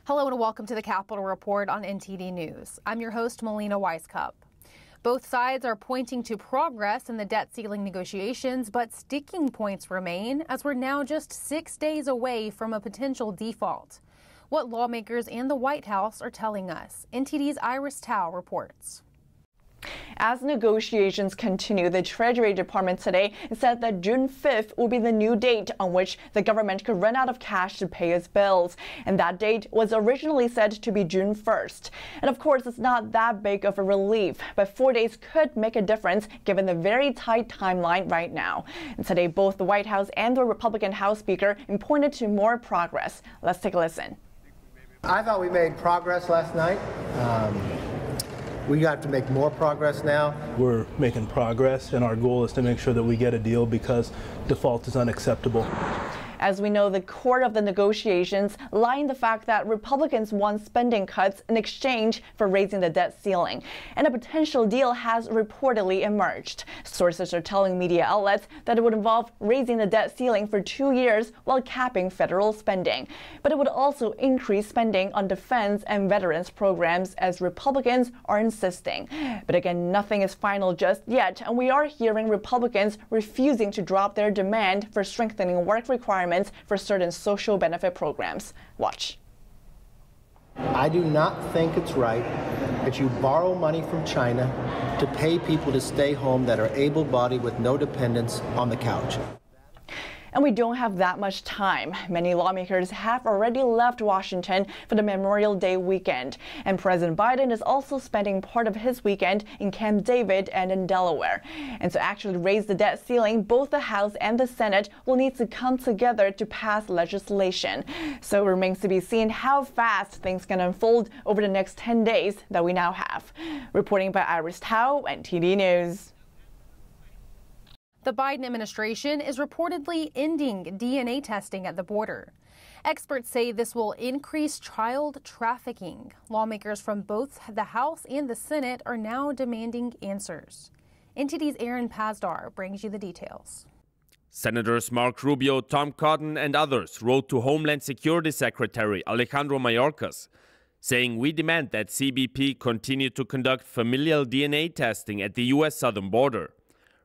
Hello and welcome to the Capitol Report on NTD News. I'm your host, Melina Weiskup. Both sides are pointing to progress in the debt ceiling negotiations, but sticking points remain as we're now just 6 days away from a potential default. What lawmakers and the White House are telling us. NTD's Iris Tao reports. As negotiations continue, the Treasury Department today said that June 5th will be the new date on which the government could run out of cash to pay its bills. And that date was originally said to be June 1st. And of course, it's not that big of a relief, but 4 days could make a difference given the very tight timeline right now. And today, both the White House and the Republican House Speaker pointed to more progress. Let's take a listen. I thought we made progress last night. We have to make more progress now. We're making progress, and our goal is to make sure that we get a deal because default is unacceptable. As we know, the core of the negotiations lie in the fact that Republicans want spending cuts in exchange for raising the debt ceiling. And a potential deal has reportedly emerged. Sources are telling media outlets that it would involve raising the debt ceiling for 2 years while capping federal spending. But it would also increase spending on defense and veterans programs, as Republicans are insisting. But again, nothing is final just yet, and we are hearing Republicans refusing to drop their demand for strengthening work requirements for certain social benefit programs. Watch. I do not think it's right that you borrow money from China to pay people to stay home that are able-bodied with no dependents on the couch. And we don't have that much time. Many lawmakers have already left Washington for the Memorial Day weekend. And President Biden is also spending part of his weekend in Camp David and in Delaware. And to actually raise the debt ceiling, both the House and the Senate will need to come together to pass legislation. So it remains to be seen how fast things can unfold over the next 10 days that we now have. Reporting by Iris Tao, NTD News. The Biden administration is reportedly ending DNA testing at the border. Experts say this will increase child trafficking. Lawmakers from both the House and the Senate are now demanding answers. NTD's Aaron Pazdar brings you the details. Senators Mark Rubio, Tom Cotton, and others wrote to Homeland Security Secretary Alejandro Mayorkas, saying we demand that CBP continue to conduct familial DNA testing at the U.S. southern border.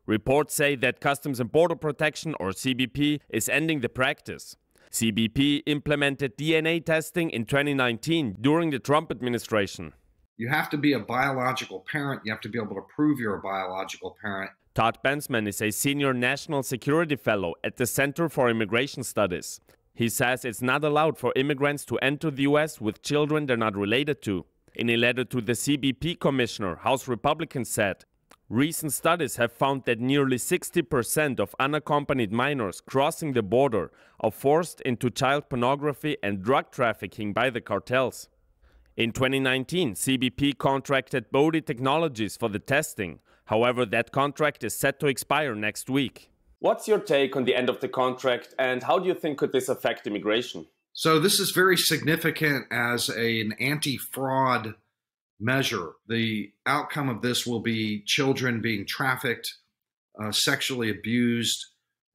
Reports say that Customs and Border Protection, or CBP, is ending the practice. CBP implemented DNA testing in 2019 during the Trump administration. You have to be a biological parent. You have to be able to prove you're a biological parent. Todd Bensman is a senior national security fellow at the Center for Immigration Studies. He says it's not allowed for immigrants to enter the U.S. with children they're not related to. In a letter to the CBP commissioner, House Republicans said, recent studies have found that nearly 60% of unaccompanied minors crossing the border are forced into child pornography and drug trafficking by the cartels. In 2019, CBP contracted Bodhi Technologies for the testing. However, that contract is set to expire next week. What's your take on the end of the contract, and how do you think could this affect immigration? So this is very significant as an anti-fraud measure. The outcome of this will be children being trafficked, sexually abused,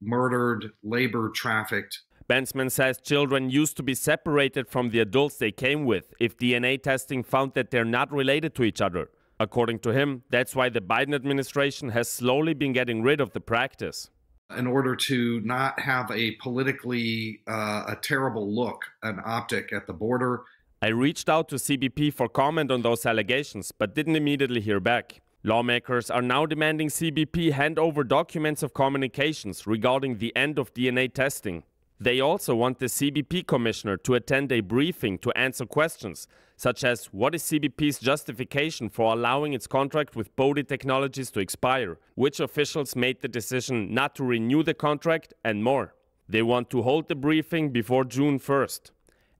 murdered, labor trafficked. Bensman says children used to be separated from the adults they came with if DNA testing found that they're not related to each other. According to him, that's why the Biden administration has slowly been getting rid of the practice. In order to not have a politically a terrible look, an optic at the border. I reached out to CBP for comment on those allegations, but didn't immediately hear back. Lawmakers are now demanding CBP hand over documents of communications regarding the end of DNA testing. They also want the CBP commissioner to attend a briefing to answer questions, such as what is CBP's justification for allowing its contract with Bodhi Technologies to expire, which officials made the decision not to renew the contract, and more. They want to hold the briefing before June 1st.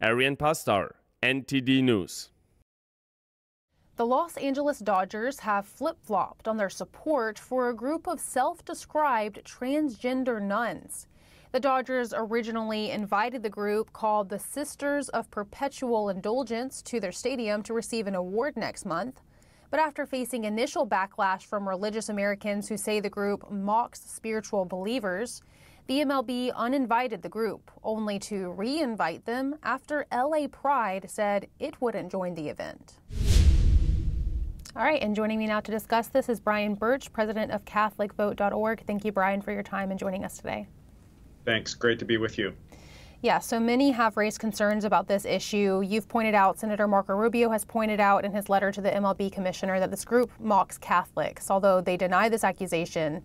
Aaron Pazdar, NTD News. The Los Angeles Dodgers have flip-flopped on their support for a group of self-described transgender nuns. The Dodgers originally invited the group called the Sisters of Perpetual Indulgence to their stadium to receive an award next month. But after facing initial backlash from religious Americans who say the group mocks spiritual believers, The MLB uninvited the group, only to re-invite them after LA Pride said it wouldn't join the event. All right, and joining me now to discuss this is Brian Burch, president of CatholicVote.org. Thank you, Brian, for your time and joining us today. Thanks. Great to be with you. Yeah, so many have raised concerns about this issue. You've pointed out, Senator Marco Rubio has pointed out in his letter to the MLB commissioner that this group mocks Catholics, although they deny this accusation.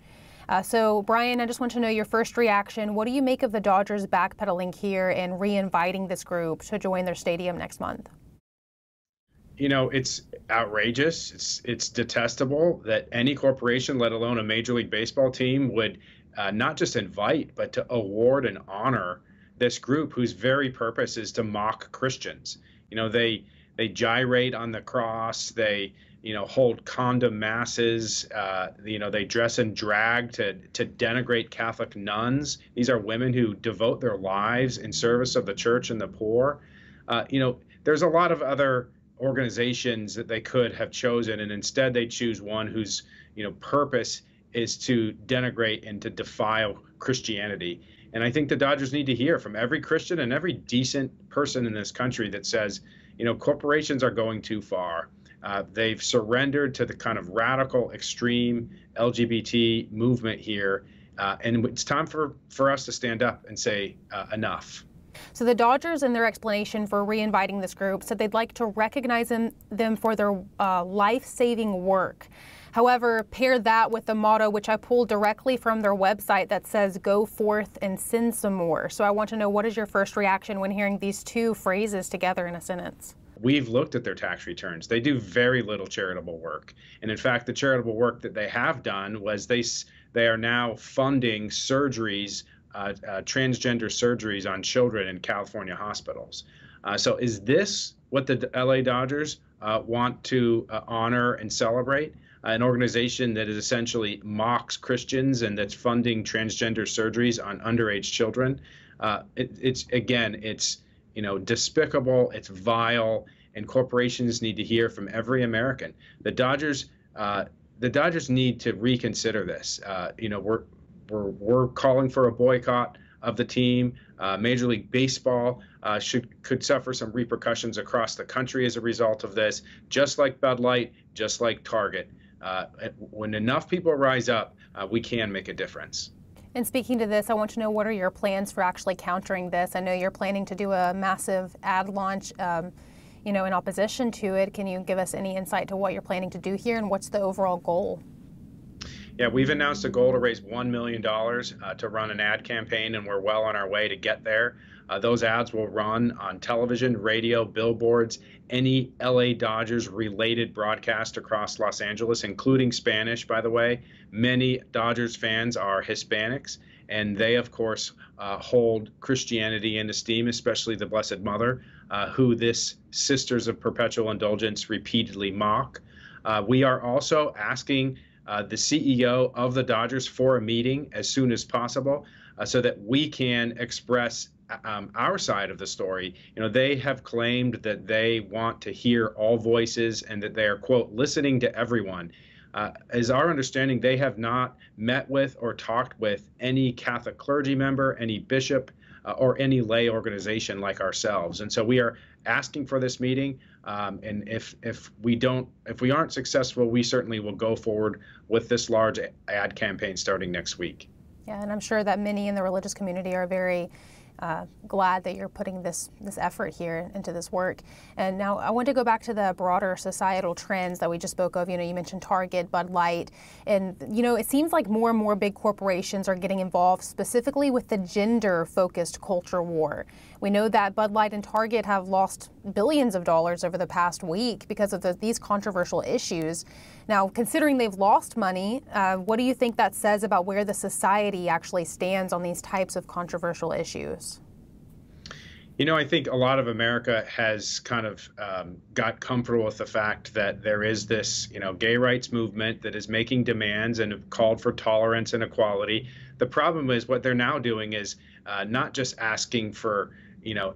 So, Brian, I just want to know your first reaction. What do you make of the Dodgers backpedaling here and re-inviting this group to join their stadium next month? You know, it's outrageous. It's detestable that any corporation, let alone a Major League Baseball team, would not just invite, but to award and honor this group whose very purpose is to mock Christians. You know, they gyrate on the cross. They, hold condom masses. They dress in drag to denigrate Catholic nuns. These are women who devote their lives in service of the church and the poor. There's a lot of other organizations that they could have chosen, and instead they choose one whose, purpose is to denigrate and to defile Christianity. And I think the Dodgers need to hear from every Christian and every decent person in this country that says, corporations are going too far. They've surrendered to the kind of radical, extreme LGBT movement here. And it's time for us to stand up and say enough. So the Dodgers, in their explanation for re-inviting this group, said they'd like to recognize them for their life-saving work. However, pair that with the motto, which I pulled directly from their website, that says, "Go forth and sin some more." So I want to know, what is your first reaction when hearing these two phrases together in a sentence? We've looked at their tax returns. They do very little charitable work. And in fact, the charitable work that they have done was they are now funding surgeries, transgender surgeries on children in California hospitals. So is this what the LA Dodgers want to honor and celebrate? An organization that is essentially mocks Christians and that's funding transgender surgeries on underage children. It's despicable, it's vile, and corporations need to hear from every American. The Dodgers need to reconsider this. We're calling for a boycott of the team. Major League Baseball could suffer some repercussions across the country as a result of this, just like Bud Light, just like Target. When enough people rise up, we can make a difference. And speaking to this, I want to know, what are your plans for actually countering this? I know you're planning to do a massive ad launch, in opposition to it. Can you give us any insight to what you're planning to do here and what's the overall goal? Yeah, we've announced a goal to raise $1 million to run an ad campaign, and we're well on our way to get there. Those ads will run on television, radio, billboards, any LA Dodgers related broadcast across Los Angeles, including Spanish, by the way. Many Dodgers fans are Hispanics, and they, of course, hold Christianity in esteem, especially the Blessed Mother, who this Sisters of Perpetual Indulgence repeatedly mock. We are also asking the CEO of the Dodgers for a meeting as soon as possible so that we can express our side of the story. They have claimed that they want to hear all voices and that they are, quote, listening to everyone. As our understanding, they have not met with or talked with any Catholic clergy member, any bishop, or any lay organization like ourselves. And so we are asking for this meeting. And if we aren't successful, we certainly will go forward with this large ad campaign starting next week. Yeah, and I'm sure that many in the religious community are very glad that you're putting this effort here into this work. And now I want to go back to the broader societal trends that we just spoke of. You mentioned Target, Bud Light, and it seems like more and more big corporations are getting involved specifically with the gender-focused culture war. We know that Bud Light and Target have lost billions of dollars over the past week because of these controversial issues. Now, considering they've lost money, what do you think that says about where the society actually stands on these types of controversial issues? I think a lot of America has kind of got comfortable with the fact that there is this, gay rights movement that is making demands and have called for tolerance and equality. The problem is what they're now doing is not just asking for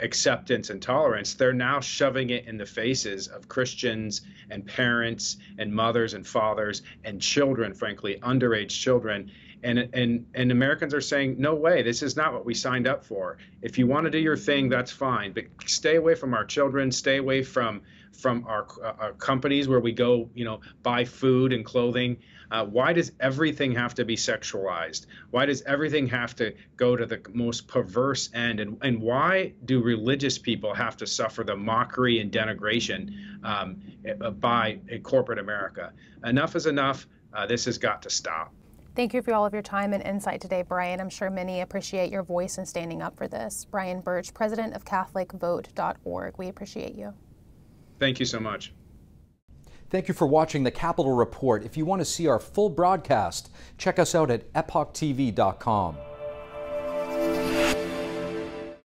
acceptance and tolerance. They're now shoving it in the faces of Christians and parents and mothers and fathers and children, frankly, underage children. And Americans are saying, no way, this is not what we signed up for. If you want to do your thing, that's fine, but stay away from our children, stay away from our companies where we go, buy food and clothing. Why does everything have to be sexualized? Why does everything have to go to the most perverse end? And why do religious people have to suffer the mockery and denigration by corporate America? Enough is enough. This has got to stop. Thank you for all of your time and insight today, Brian. I'm sure many appreciate your voice in standing up for this. Brian Burch, president of CatholicVote.org. We appreciate you. Thank you so much. Thank you for watching the Capitol Report. If you want to see our full broadcast, check us out at epochtv.com.